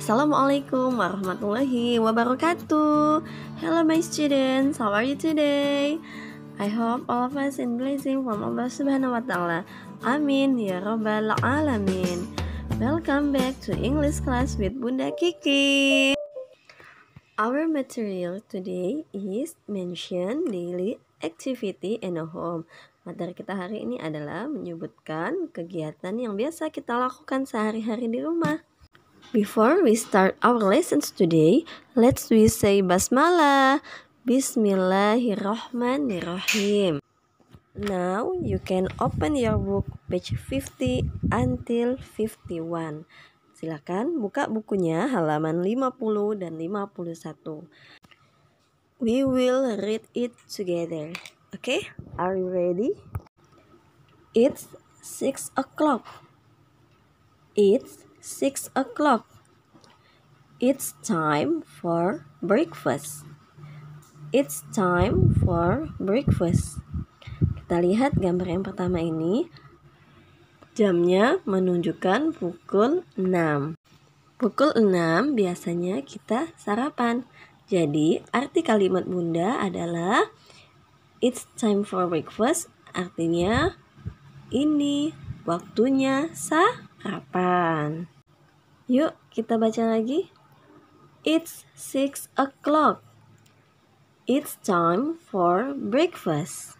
Assalamualaikum warahmatullahi wabarakatuh. Hello my students, how are you today? I hope all of us in blessing from Allah Subhanahu wa Ta'ala. Amin ya Rabbal Alamin. Welcome back to English class with Bunda Kiki. Our material today is mention daily activity in a home. Materi kita hari ini adalah menyebutkan kegiatan yang biasa kita lakukan sehari-hari di rumah. Before we start our lessons today, let's we say basmalah. Bismillahirrahmanirrahim. Now you can open your book page 50 until 51. Silakan buka bukunya halaman 50 dan 51. We will read it together. Okay? Are you ready? It's 6 o'clock. It's 6 o'clock. It's time for breakfast. It's time for breakfast. Kita lihat gambar yang pertama ini. Jamnya menunjukkan pukul 6. Pukul 6 biasanya kita sarapan. Jadi arti kalimat Bunda adalah it's time for breakfast. Artinya ini waktunya sarapan. Yuk kita baca lagi. It's 6 o'clock. It's time for breakfast.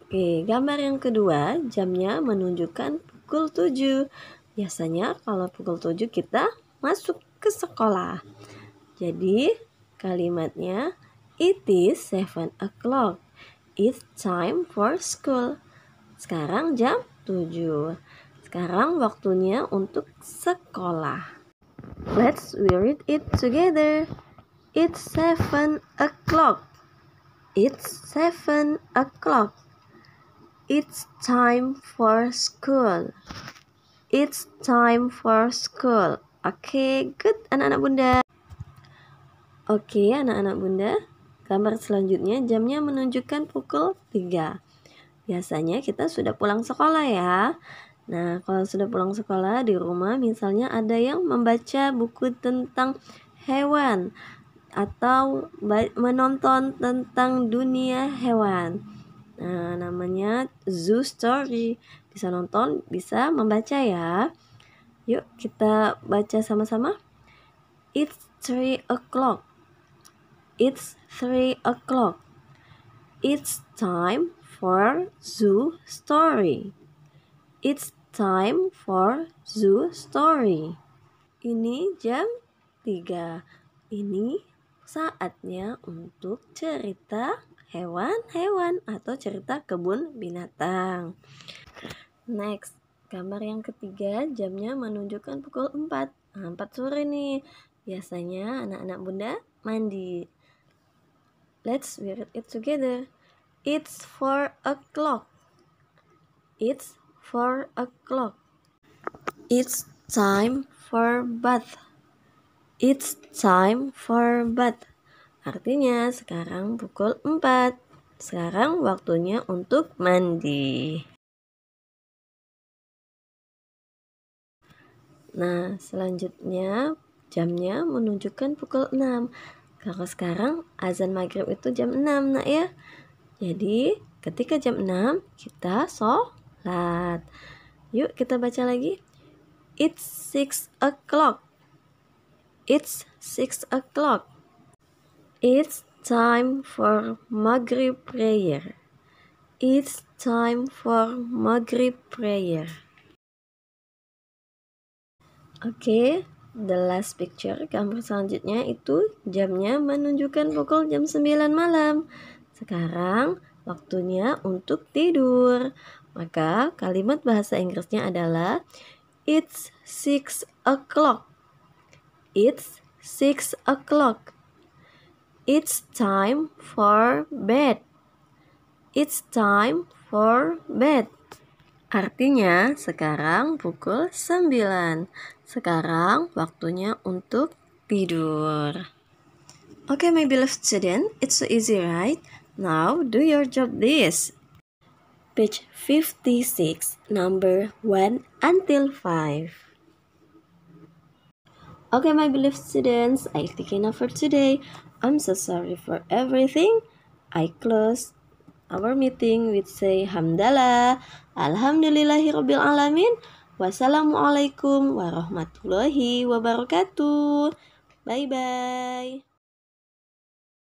Oke, gambar yang kedua, jamnya menunjukkan pukul 7. Biasanya kalau pukul 7 kita masuk ke sekolah. Jadi kalimatnya it is 7 o'clock. It's time for school. Sekarang jam 7. Sekarang waktunya untuk sekolah. Let's read it together. It's 7 o'clock. It's 7 o'clock. It's time for school. It's time for school. Oke, good anak-anak Bunda. Oke, anak-anak Bunda. Gambar selanjutnya jamnya menunjukkan pukul 3. Biasanya kita sudah pulang sekolah ya. Nah, kalau sudah pulang sekolah di rumah misalnya ada yang membaca buku tentang hewan atau menonton tentang dunia hewan. Nah, namanya zoo story. Bisa nonton, bisa membaca ya. Yuk kita baca sama-sama. It's 3 o'clock. It's 3 o'clock. It's time for zoo story. It's time for zoo story. Ini jam 3. Ini saatnya untuk cerita hewan-hewan atau cerita kebun binatang. Next, gambar yang ketiga, jamnya menunjukkan pukul 4. 4 sore nih. Biasanya anak-anak Bunda mandi. Let's read it together. It's 4 o'clock. It's 4 o'clock. It's time for bath. It's time for bath. Artinya sekarang pukul 4. Sekarang waktunya untuk mandi. Nah, selanjutnya jamnya menunjukkan pukul 6. Kalau sekarang azan maghrib itu jam 6 nak ya. Jadi ketika jam 6 kita sholat. Yuk kita baca lagi. It's 6 o'clock. It's 6 o'clock. It's time for maghrib prayer. It's time for maghrib prayer. Oke, the last picture, gambar selanjutnya itu jamnya menunjukkan pukul jam 9 malam. Sekarang waktunya untuk tidur. Maka kalimat bahasa Inggrisnya adalah it's 6 o'clock. It's 6 o'clock. It's time for bed. It's time for bed. Artinya sekarang pukul 9. Sekarang waktunya untuk tidur. Okay, my beloved student, it's so easy, right? Now do your job this. Page 56, number 1 until 5. Okay, my beloved students, I think enough for today. I'm so sorry for everything. I close our meeting with say hamdalah, alhamdulillahirabbil alamin, wassalamualaikum warahmatullahi wabarakatuh. Bye bye.